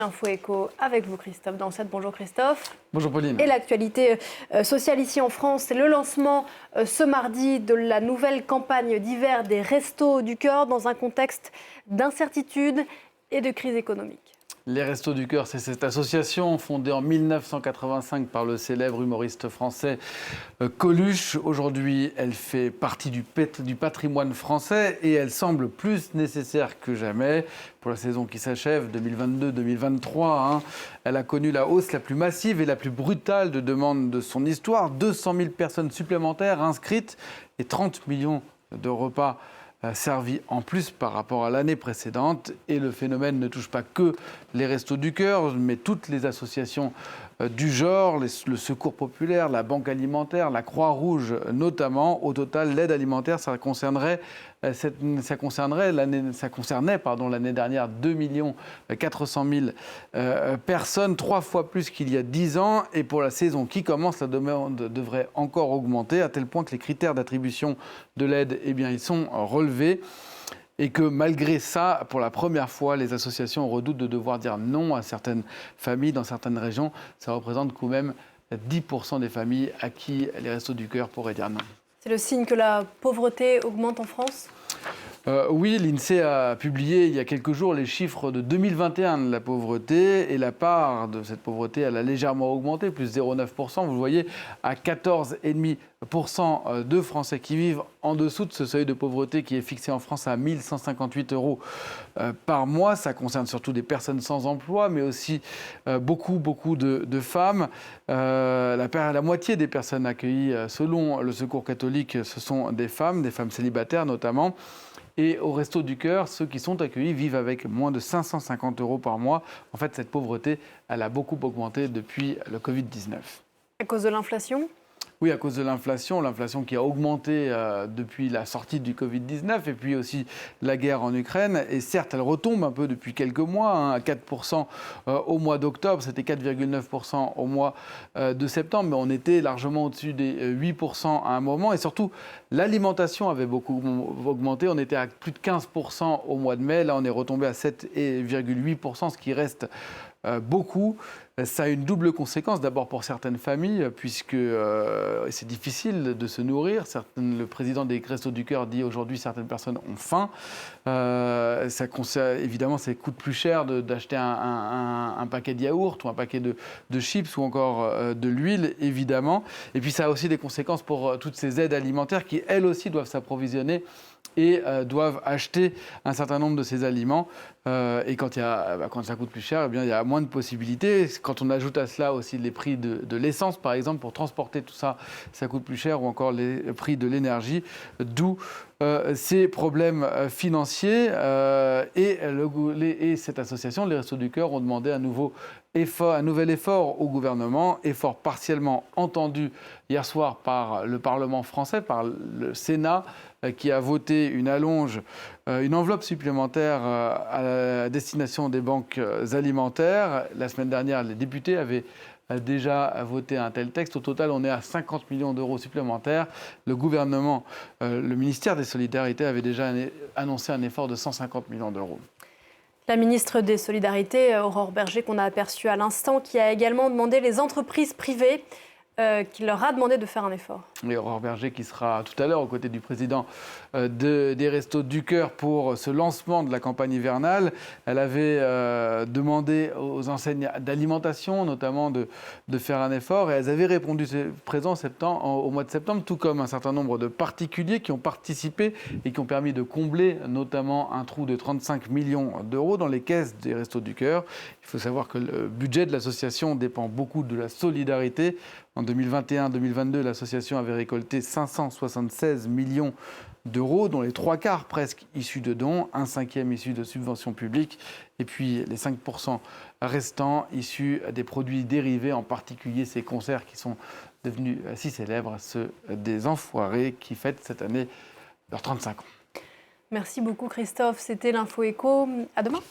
Info Éco avec vous Christophe Dansette. Bonjour Christophe. Bonjour Pauline. Et l'actualité sociale ici en France, c'est le lancement ce mardi de la nouvelle campagne d'hiver des Restos du Cœur dans un contexte d'incertitude et de crise économique. Les Restos du Cœur, c'est cette association fondée en 1985 par le célèbre humoriste français Coluche. Aujourd'hui, elle fait partie du patrimoine français et elle semble plus nécessaire que jamais pour la saison qui s'achève, 2022-2023. Elle a connu la hausse la plus massive et la plus brutale de demandes de son histoire. 200 000 personnes supplémentaires inscrites et 30 millions de repas servi en plus par rapport à l'année précédente. Et le phénomène ne touche pas que les Restos du Cœur, mais toutes les associations du genre, le Secours populaire, la Banque alimentaire, la Croix-Rouge notamment. Au total, l'aide alimentaire, ça concernait l'année dernière 2 400 000 personnes, 3 fois plus qu'il y a 10 ans. Et pour la saison qui commence, la demande devrait encore augmenter, à tel point que les critères d'attribution de l'aide, ils sont relevés. Et que malgré ça, pour la première fois, les associations redoutent de devoir dire non à certaines familles dans certaines régions. Ça représente quand même 10% des familles à qui les Restos du Cœur pourraient dire non. C'est le signe que la pauvreté augmente en France ? Oui, l'INSEE a publié il y a quelques jours les chiffres de 2021 de la pauvreté et la part de cette pauvreté, elle a légèrement augmenté, plus 0,9%. Vous le voyez, à 14,5% de Français qui vivent en dessous de ce seuil de pauvreté qui est fixé en France à 1 158 € par mois. Ça concerne surtout des personnes sans emploi, mais aussi beaucoup de femmes. La moitié des personnes accueillies selon le Secours catholique, ce sont des femmes célibataires notamment. Et au Resto du Cœur, ceux qui sont accueillis vivent avec moins de 550 € par mois. En fait, cette pauvreté, elle a beaucoup augmenté depuis le Covid-19. À cause de l'inflation ? Oui, à cause de l'inflation qui a augmenté depuis la sortie du Covid-19 et puis aussi la guerre en Ukraine. Et certes, elle retombe un peu depuis quelques mois, à 4% au mois d'octobre, c'était 4,9% au mois de septembre, mais on était largement au-dessus des 8% à un moment. Et surtout, l'alimentation avait beaucoup augmenté, on était à plus de 15% au mois de mai, là on est retombé à 7,8%, ce qui reste beaucoup. Ça a une double conséquence, d'abord pour certaines familles, puisque c'est difficile de se nourrir. Le président des Restos du Cœur dit aujourd'hui certaines personnes ont faim. Évidemment, ça coûte plus cher d'acheter un paquet de yaourt ou un paquet de chips ou encore de l'huile, évidemment. Et puis ça a aussi des conséquences pour toutes ces aides alimentaires qui, elles aussi, doivent s'approvisionner et doivent acheter un certain nombre de ces aliments. Et quand ça coûte plus cher, il y a moins de possibilités. Quand on ajoute à cela aussi les prix de l'essence, par exemple, pour transporter tout ça, ça coûte plus cher, ou encore les prix de l'énergie, d'où ces problèmes financiers. Et cette association, les Restos du Cœur, ont demandé un nouvel effort au gouvernement, effort partiellement entendu hier soir par le Parlement français, par le Sénat, qui a voté une enveloppe supplémentaire à la destination des banques alimentaires. La semaine dernière, les députés avaient déjà voté un tel texte. Au total, on est à 50 millions d'euros supplémentaires. Le gouvernement, le ministère des Solidarités avait déjà annoncé un effort de 150 millions d'euros. La ministre des Solidarités, Aurore Bergé, qu'on a aperçue à l'instant, qui a également demandé les entreprises privées, qui leur a demandé de faire un effort. Et Aurore Bergé qui sera tout à l'heure aux côtés du président des Restos du Cœur pour ce lancement de la campagne hivernale. Elle avait demandé aux enseignes d'alimentation notamment de faire un effort et elles avaient répondu présent au mois de septembre, tout comme un certain nombre de particuliers qui ont participé et qui ont permis de combler notamment un trou de 35 millions d'euros dans les caisses des Restos du Cœur. Il faut savoir que le budget de l'association dépend beaucoup de la solidarité. En 2021-2022, l'association avait récolté 576 millions d'euros, dont les 3/4 presque issus de dons, 1/5 issus de subventions publiques, et puis les 5% restants issus des produits dérivés, en particulier ces concerts qui sont devenus si célèbres, ceux des Enfoirés, qui fêtent cette année leurs 35 ans. Merci beaucoup Christophe, c'était l'Info Éco. À demain.